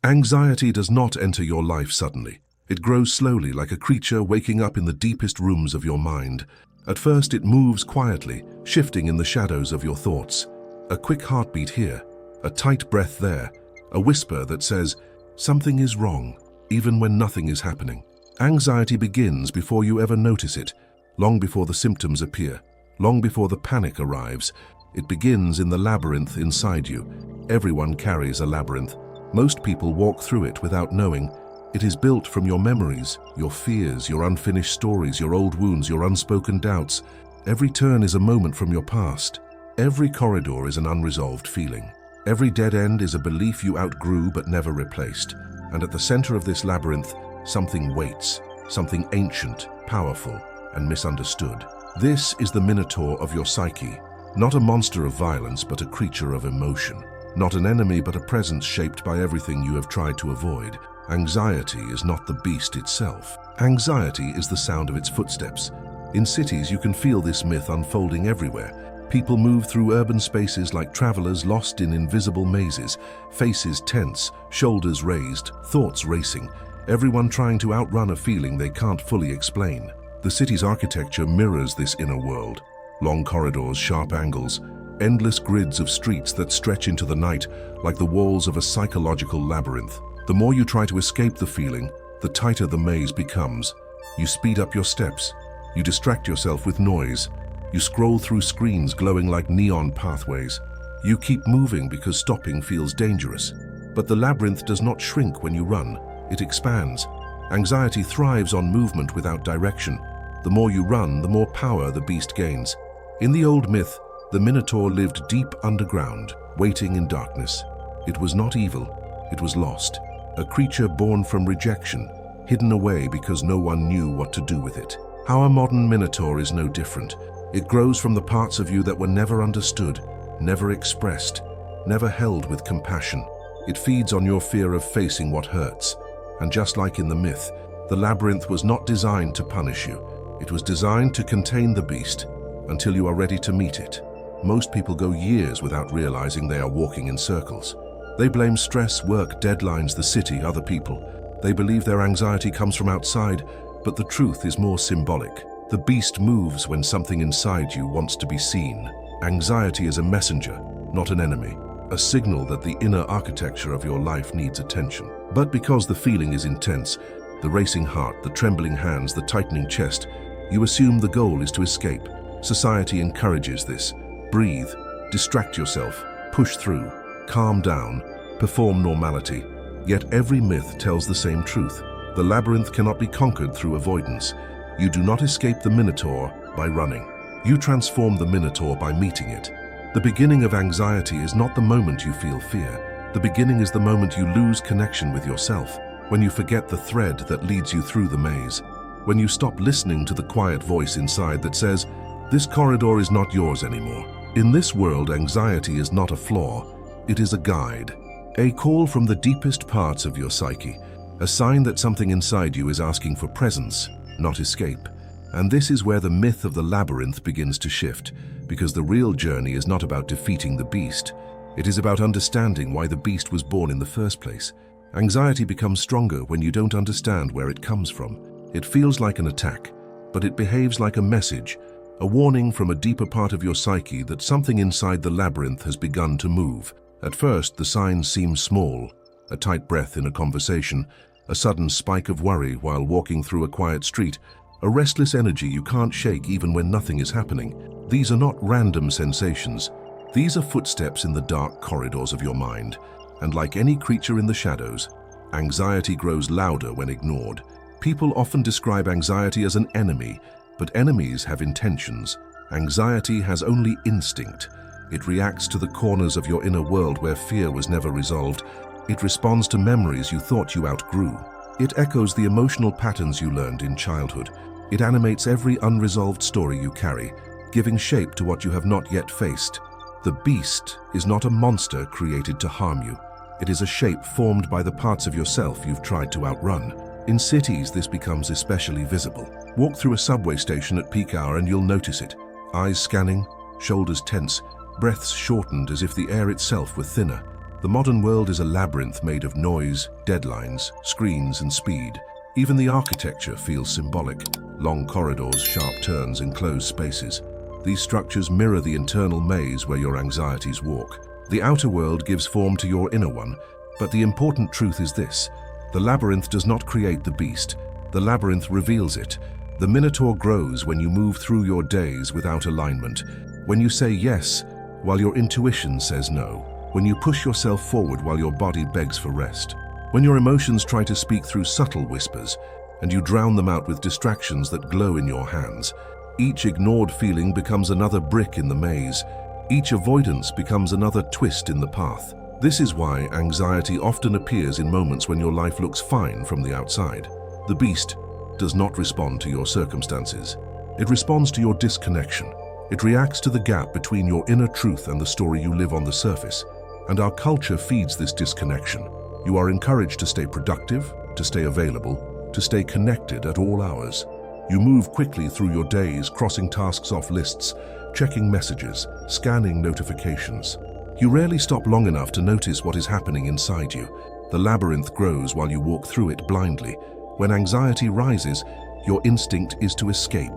Anxiety does not enter your life suddenly. It grows slowly, like a creature waking up in the deepest rooms of your mind. At first it moves quietly, shifting in the shadows of your thoughts. A quick heartbeat here, a tight breath there, a whisper that says, something is wrong, even when nothing is happening. Anxiety begins before you ever notice it, long before the symptoms appear, long before the panic arrives. It begins in the labyrinth inside you. Everyone carries a labyrinth. Most people walk through it without knowing. It is built from your memories, your fears, your unfinished stories, your old wounds, your unspoken doubts. Every turn is a moment from your past. Every corridor is an unresolved feeling. Every dead end is a belief you outgrew but never replaced. And at the center of this labyrinth, something waits, something ancient, powerful, and misunderstood. This is the Minotaur of your psyche, not a monster of violence but a creature of emotion. Not an enemy but a presence shaped by everything you have tried to avoid. Anxiety is not the beast itself. Anxiety is the sound of its footsteps. In cities you can feel this myth unfolding everywhere. People move through urban spaces like travelers lost in invisible mazes, faces tense, shoulders raised, thoughts racing, everyone trying to outrun a feeling they can't fully explain. The city's architecture mirrors this inner world. Long corridors, sharp angles, endless grids of streets that stretch into the night like the walls of a psychological labyrinth. The more you try to escape the feeling, the tighter the maze becomes. You speed up your steps. You distract yourself with noise. You scroll through screens glowing like neon pathways. You keep moving because stopping feels dangerous. But the labyrinth does not shrink when you run. It expands. Anxiety thrives on movement without direction. The more you run, the more power the beast gains. In the old myth, the Minotaur lived deep underground, waiting in darkness. It was not evil, it was lost. A creature born from rejection, hidden away because no one knew what to do with it. Our modern Minotaur is no different. It grows from the parts of you that were never understood, never expressed, never held with compassion. It feeds on your fear of facing what hurts. And just like in the myth, the labyrinth was not designed to punish you. It was designed to contain the beast until you are ready to meet it. Most people go years without realizing they are walking in circles. They blame stress, work, deadlines, the city, other people. They believe their anxiety comes from outside, but the truth is more symbolic. The beast moves when something inside you wants to be seen. Anxiety is a messenger, not an enemy, a signal that the inner architecture of your life needs attention. But because the feeling is intense, the racing heart, the trembling hands, the tightening chest, you assume the goal is to escape. Society encourages this. Breathe, distract yourself, push through, calm down, perform normality. Yet every myth tells the same truth. The labyrinth cannot be conquered through avoidance. You do not escape the Minotaur by running. You transform the Minotaur by meeting it. The beginning of anxiety is not the moment you feel fear. The beginning is the moment you lose connection with yourself, when you forget the thread that leads you through the maze, when you stop listening to the quiet voice inside that says, "This corridor is not yours anymore." In this world, anxiety is not a flaw, it is a guide, a call from the deepest parts of your psyche, a sign that something inside you is asking for presence, not escape. And this is where the myth of the labyrinth begins to shift, because the real journey is not about defeating the beast. It is about understanding why the beast was born in the first place. Anxiety becomes stronger when you don't understand where it comes from. It feels like an attack, but it behaves like a message, a warning from a deeper part of your psyche that something inside the labyrinth has begun to move. At first, the signs seem small, a tight breath in a conversation, a sudden spike of worry while walking through a quiet street, a restless energy you can't shake even when nothing is happening. These are not random sensations. These are footsteps in the dark corridors of your mind. And like any creature in the shadows, anxiety grows louder when ignored. People often describe anxiety as an enemy, but enemies have intentions. Anxiety has only instinct. It reacts to the corners of your inner world where fear was never resolved. It responds to memories you thought you outgrew. It echoes the emotional patterns you learned in childhood. It animates every unresolved story you carry, giving shape to what you have not yet faced. The beast is not a monster created to harm you. It is a shape formed by the parts of yourself you've tried to outrun. In cities, this becomes especially visible. Walk through a subway station at peak hour and you'll notice it. Eyes scanning, shoulders tense, breaths shortened as if the air itself were thinner. The modern world is a labyrinth made of noise, deadlines, screens, and speed. Even the architecture feels symbolic. Long corridors, sharp turns, enclosed spaces. These structures mirror the internal maze where your anxieties walk. The outer world gives form to your inner one, but the important truth is this: the labyrinth does not create the beast. The labyrinth reveals it. The Minotaur grows when you move through your days without alignment, when you say yes while your intuition says no, when you push yourself forward while your body begs for rest, when your emotions try to speak through subtle whispers and you drown them out with distractions that glow in your hands. Each ignored feeling becomes another brick in the maze. Each avoidance becomes another twist in the path. This is why anxiety often appears in moments when your life looks fine from the outside. The beast does not respond to your circumstances. It responds to your disconnection. It reacts to the gap between your inner truth and the story you live on the surface. And our culture feeds this disconnection. You are encouraged to stay productive, to stay available, to stay connected at all hours. You move quickly through your days, crossing tasks off lists, checking messages, scanning notifications. You rarely stop long enough to notice what is happening inside you. The labyrinth grows while you walk through it blindly. When anxiety rises, your instinct is to escape,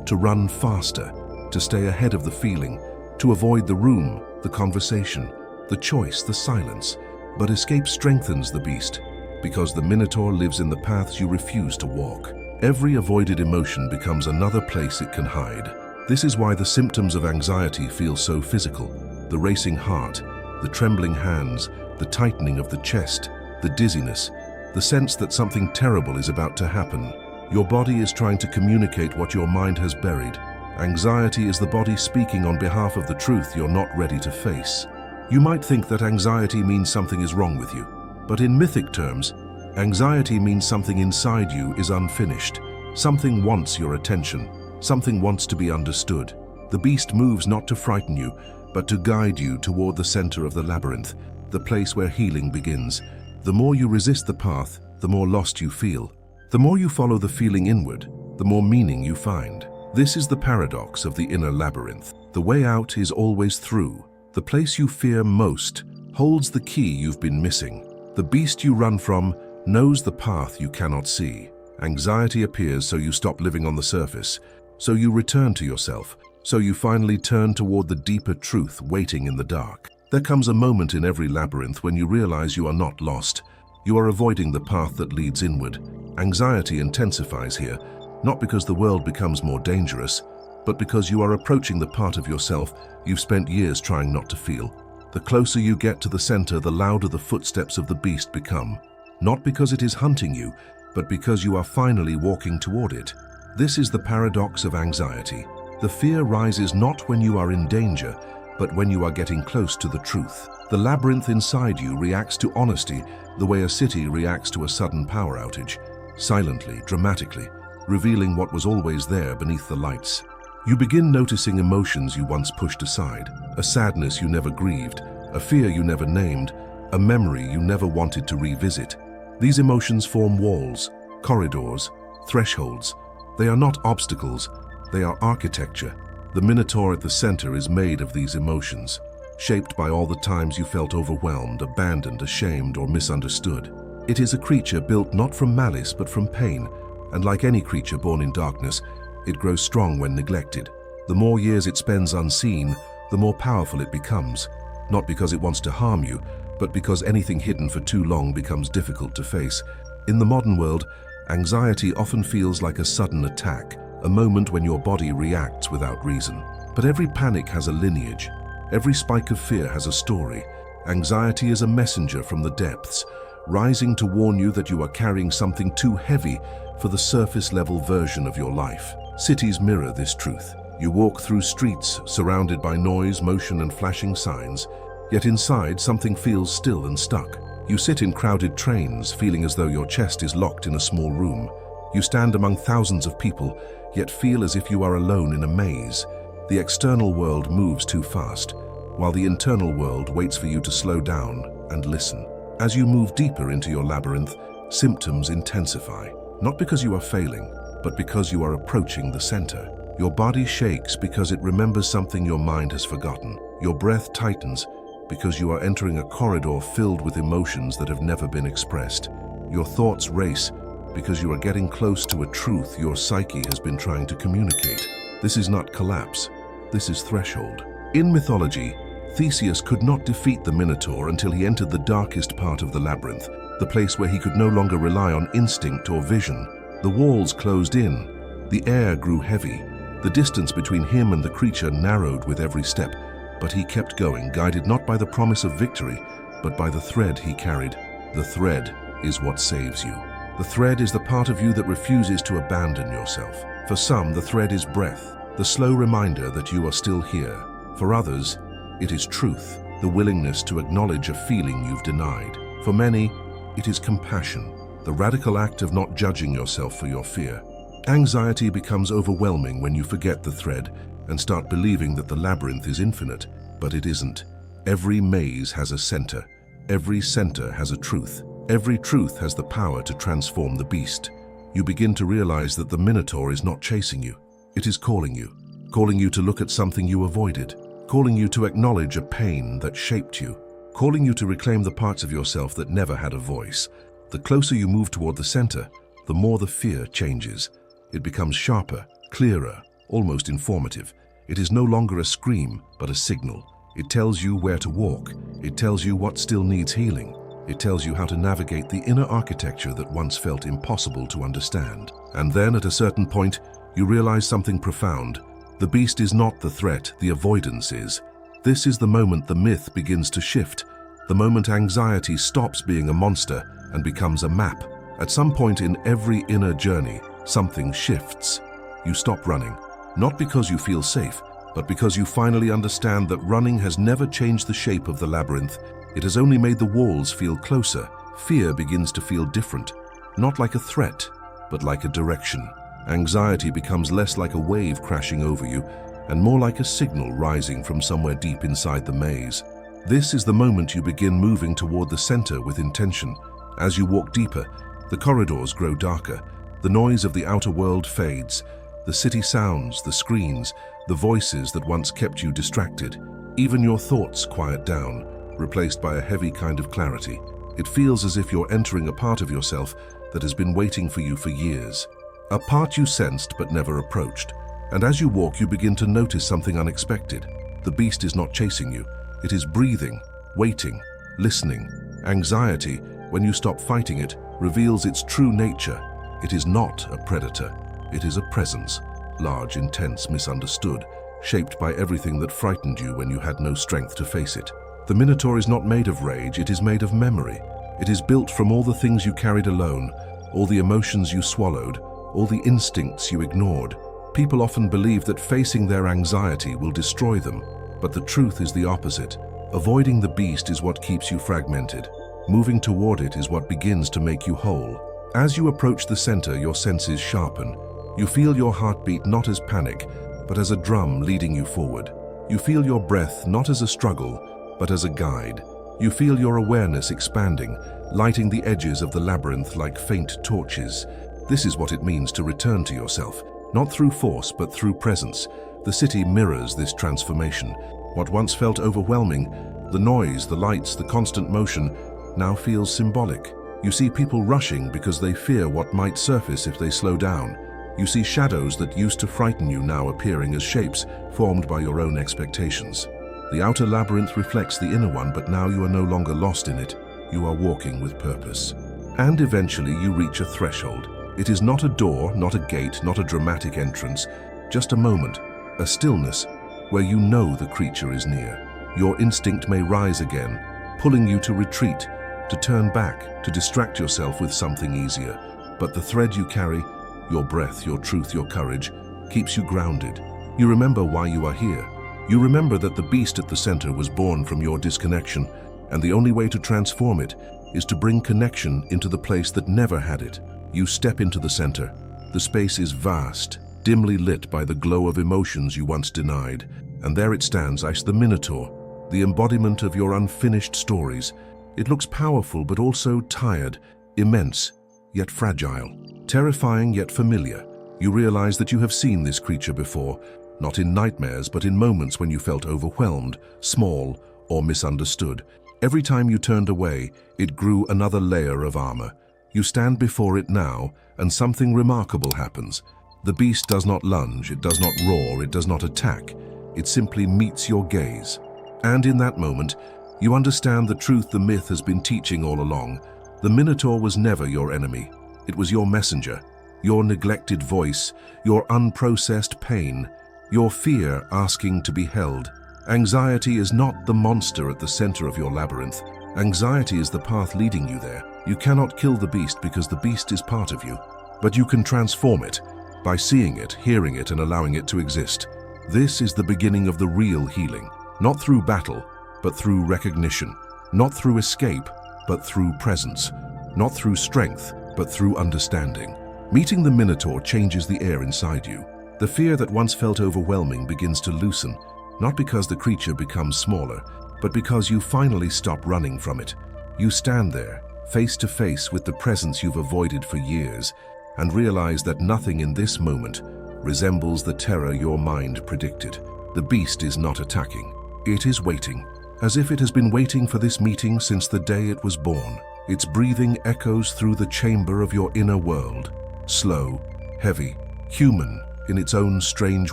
to run faster, to stay ahead of the feeling, to avoid the room, the conversation, the choice, the silence. But escape strengthens the beast, because the Minotaur lives in the paths you refuse to walk. Every avoided emotion becomes another place it can hide. This is why the symptoms of anxiety feel so physical. The racing heart, the trembling hands, the tightening of the chest, the dizziness, the sense that something terrible is about to happen. Your body is trying to communicate what your mind has buried. Anxiety is the body speaking on behalf of the truth you're not ready to face. You might think that anxiety means something is wrong with you, but in mythic terms, anxiety means something inside you is unfinished. Something wants your attention. Something wants to be understood. The beast moves not to frighten you, but to guide you toward the center of the labyrinth, the place where healing begins. The more you resist the path, the more lost you feel. The more you follow the feeling inward, the more meaning you find. This is the paradox of the inner labyrinth. The way out is always through. The place you fear most holds the key you've been missing. The beast you run from knows the path you cannot see. Anxiety appears so you stop living on the surface, so you return to yourself, so you finally turn toward the deeper truth waiting in the dark. There comes a moment in every labyrinth when you realize you are not lost. You are avoiding the path that leads inward. Anxiety intensifies here, not because the world becomes more dangerous, but because you are approaching the part of yourself you've spent years trying not to feel. The closer you get to the center, the louder the footsteps of the beast become. Not because it is hunting you, but because you are finally walking toward it. This is the paradox of anxiety. The fear rises not when you are in danger, but when you are getting close to the truth. The labyrinth inside you reacts to honesty the way a city reacts to a sudden power outage, silently, dramatically, revealing what was always there beneath the lights. You begin noticing emotions you once pushed aside, a sadness you never grieved, a fear you never named, a memory you never wanted to revisit. These emotions form walls, corridors, thresholds. They are not obstacles, they are architecture. The Minotaur at the center is made of these emotions, shaped by all the times you felt overwhelmed, abandoned, ashamed, or misunderstood. It is a creature built not from malice but from pain, and like any creature born in darkness, it grows strong when neglected. The more years it spends unseen, the more powerful it becomes, not because it wants to harm you, but because anything hidden for too long becomes difficult to face. In the modern world, anxiety often feels like a sudden attack, a moment when your body reacts without reason. But every panic has a lineage. Every spike of fear has a story. Anxiety is a messenger from the depths, rising to warn you that you are carrying something too heavy for the surface-level version of your life. Cities mirror this truth. You walk through streets surrounded by noise, motion, and flashing signs, yet inside something feels still and stuck. You sit in crowded trains, feeling as though your chest is locked in a small room. You stand among thousands of people, yet feel as if you are alone in a maze. The external world moves too fast, while the internal world waits for you to slow down and listen. As you move deeper into your labyrinth, symptoms intensify, not because you are failing, but because you are approaching the center. Your body shakes because it remembers something your mind has forgotten. Your breath tightens because you are entering a corridor filled with emotions that have never been expressed. Your thoughts race because you are getting close to a truth your psyche has been trying to communicate. This is not collapse, this is threshold. In mythology, Theseus could not defeat the Minotaur until he entered the darkest part of the labyrinth, the place where he could no longer rely on instinct or vision. The walls closed in, the air grew heavy, the distance between him and the creature narrowed with every step, but he kept going, guided not by the promise of victory, but by the thread he carried. The thread is what saves you. The thread is the part of you that refuses to abandon yourself. For some, the thread is breath, the slow reminder that you are still here. For others, it is truth, the willingness to acknowledge a feeling you've denied. For many, it is compassion, the radical act of not judging yourself for your fear. Anxiety becomes overwhelming when you forget the thread and start believing that the labyrinth is infinite, but it isn't. Every maze has a center. Every center has a truth. Every truth has the power to transform the beast. You begin to realize that the Minotaur is not chasing you. It is calling you to look at something you avoided, calling you to acknowledge a pain that shaped you, calling you to reclaim the parts of yourself that never had a voice. The closer you move toward the center, the more the fear changes. It becomes sharper, clearer, almost informative. It is no longer a scream, but a signal. It tells you where to walk. It tells you what still needs healing. It tells you how to navigate the inner architecture that once felt impossible to understand. And then, at a certain point, you realize something profound. The beast is not the threat, the avoidance is. This is the moment the myth begins to shift, the moment anxiety stops being a monster and becomes a map. At some point in every inner journey, something shifts. You stop running, not because you feel safe, but because you finally understand that running has never changed the shape of the labyrinth. It has only made the walls feel closer. Fear begins to feel different, not like a threat, but like a direction. Anxiety becomes less like a wave crashing over you and more like a signal rising from somewhere deep inside the maze. This is the moment you begin moving toward the center with intention. As you walk deeper, the corridors grow darker. The noise of the outer world fades. The city sounds, the screens, the voices that once kept you distracted. Even your thoughts quiet down, replaced by a heavy kind of clarity. It feels as if you're entering a part of yourself that has been waiting for you for years. A part you sensed but never approached. And as you walk, you begin to notice something unexpected. The beast is not chasing you. It is breathing, waiting, listening. Anxiety, when you stop fighting it, reveals its true nature. It is not a predator. It is a presence, large, intense, misunderstood, shaped by everything that frightened you when you had no strength to face it. The Minotaur is not made of rage, it is made of memory. It is built from all the things you carried alone, all the emotions you swallowed, all the instincts you ignored. People often believe that facing their anxiety will destroy them, but the truth is the opposite. Avoiding the beast is what keeps you fragmented. Moving toward it is what begins to make you whole. As you approach the center, your senses sharpen. You feel your heartbeat not as panic, but as a drum leading you forward. You feel your breath not as a struggle, but as a guide. You feel your awareness expanding, lighting the edges of the labyrinth like faint torches. This is what it means to return to yourself, not through force, but through presence. The city mirrors this transformation. What once felt overwhelming, the noise, the lights, the constant motion, now feels symbolic. You see people rushing because they fear what might surface if they slow down. You see shadows that used to frighten you now appearing as shapes formed by your own expectations. The outer labyrinth reflects the inner one, but now you are no longer lost in it. You are walking with purpose. And eventually you reach a threshold. It is not a door, not a gate, not a dramatic entrance, just a moment, a stillness, where you know the creature is near. Your instinct may rise again, pulling you to retreat, to turn back, to distract yourself with something easier. But the thread you carry, your breath, your truth, your courage, keeps you grounded. You remember why you are here. You remember that the beast at the center was born from your disconnection, and the only way to transform it is to bring connection into the place that never had it. You step into the center. The space is vast, dimly lit by the glow of emotions you once denied, and there it stands, the Minotaur, the embodiment of your unfinished stories. It looks powerful but also tired, immense, yet fragile, terrifying yet familiar. You realize that you have seen this creature before, not in nightmares but in moments when you felt overwhelmed, small, or misunderstood. Every time you turned away, it grew another layer of armor. You stand before it now, and something remarkable happens. The beast does not lunge, it does not roar, it does not attack. It simply meets your gaze. And in that moment, you understand the truth the myth has been teaching all along. The Minotaur was never your enemy. It was your messenger, your neglected voice, your unprocessed pain, your fear asking to be held. Anxiety is not the monster at the center of your labyrinth. Anxiety is the path leading you there. You cannot kill the beast because the beast is part of you. But you can transform it by seeing it, hearing it, and allowing it to exist. This is the beginning of the real healing, not through battle, but through recognition, not through escape, but through presence, not through strength, but through understanding. Meeting the Minotaur changes the air inside you. The fear that once felt overwhelming begins to loosen, not because the creature becomes smaller, but because you finally stop running from it. You stand there, face to face with the presence you've avoided for years, and realize that nothing in this moment resembles the terror your mind predicted. The beast is not attacking. It is waiting, as if it has been waiting for this meeting since the day it was born. Its breathing echoes through the chamber of your inner world, slow, heavy, human in its own strange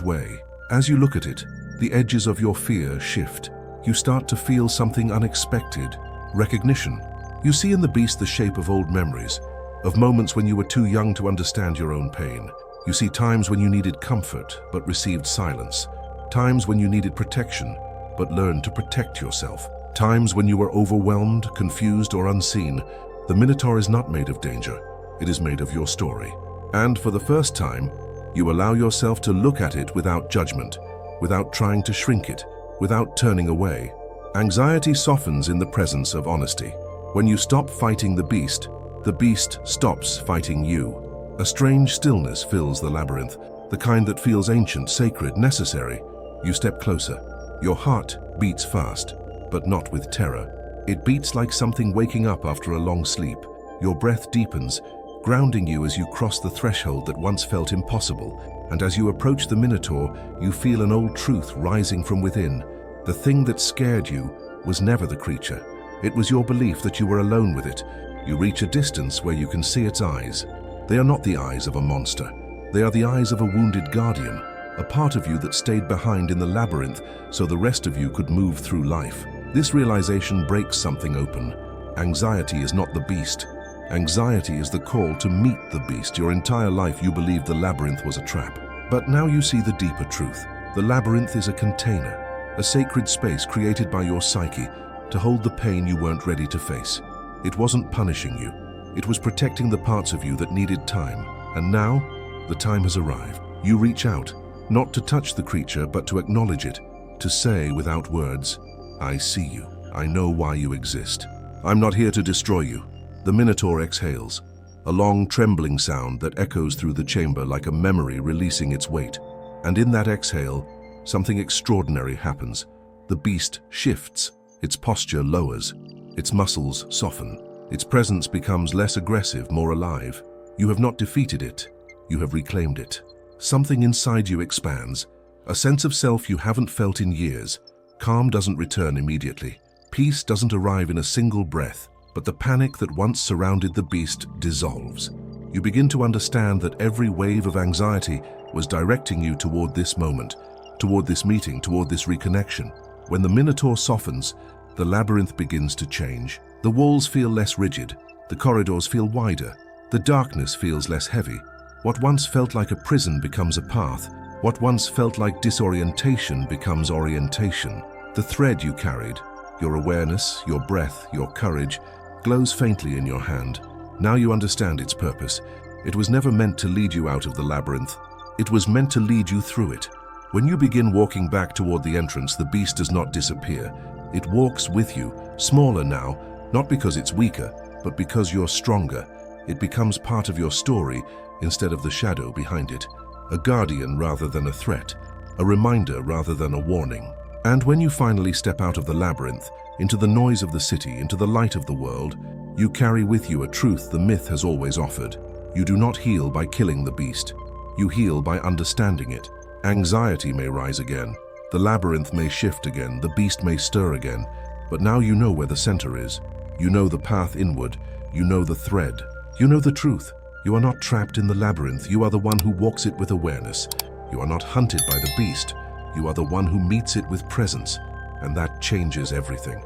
way. As you look at it, the edges of your fear shift. You start to feel something unexpected, recognition. You see in the beast the shape of old memories, of moments when you were too young to understand your own pain. You see times when you needed comfort but received silence, times when you needed protection but learned to protect yourself, times when you were overwhelmed, confused, or unseen. The Minotaur is not made of danger, it is made of your story. And for the first time, you allow yourself to look at it without judgment, without trying to shrink it, without turning away. Anxiety softens in the presence of honesty. When you stop fighting the beast stops fighting you. A strange stillness fills the labyrinth, the kind that feels ancient, sacred, necessary. You step closer. Your heart beats fast, but not with terror. It beats like something waking up after a long sleep. Your breath deepens, grounding you as you cross the threshold that once felt impossible. And as you approach the Minotaur, you feel an old truth rising from within. The thing that scared you was never the creature. It was your belief that you were alone with it. You reach a distance where you can see its eyes. They are not the eyes of a monster. They are the eyes of a wounded guardian, a part of you that stayed behind in the labyrinth so the rest of you could move through life. This realization breaks something open. Anxiety is not the beast. Anxiety is the call to meet the beast. Your entire life you believed the labyrinth was a trap. But now you see the deeper truth. The labyrinth is a container, a sacred space created by your psyche to hold the pain you weren't ready to face. It wasn't punishing you. It was protecting the parts of you that needed time. And now, the time has arrived. You reach out, not to touch the creature, but to acknowledge it, to say without words, I see you. I know why you exist. I'm not here to destroy you. The Minotaur exhales, a long trembling sound that echoes through the chamber like a memory releasing its weight. And in that exhale, something extraordinary happens. The beast shifts, its posture lowers, its muscles soften, its presence becomes less aggressive, more alive. You have not defeated it, you have reclaimed it. Something inside you expands, a sense of self you haven't felt in years. Calm doesn't return immediately. Peace doesn't arrive in a single breath, but the panic that once surrounded the beast dissolves. You begin to understand that every wave of anxiety was directing you toward this moment, toward this meeting, toward this reconnection. When the Minotaur softens, the labyrinth begins to change. The walls feel less rigid, the corridors feel wider, the darkness feels less heavy. What once felt like a prison becomes a path. What once felt like disorientation becomes orientation. The thread you carried, your awareness, your breath, your courage, glows faintly in your hand. Now you understand its purpose. It was never meant to lead you out of the labyrinth. It was meant to lead you through it. When you begin walking back toward the entrance, the beast does not disappear. It walks with you, smaller now, not because it's weaker, but because you're stronger. It becomes part of your story instead of the shadow behind it, a guardian rather than a threat, a reminder rather than a warning. And when you finally step out of the labyrinth, into the noise of the city, into the light of the world, you carry with you a truth the myth has always offered. You do not heal by killing the beast. You heal by understanding it. Anxiety may rise again. The labyrinth may shift again, the beast may stir again, But now you know where the center is. You know the path inward. You know the thread. You know the truth. You are not trapped in the labyrinth. You are the one who walks it with awareness. You are not hunted by the beast. You are the one who meets it with presence. And that changes everything.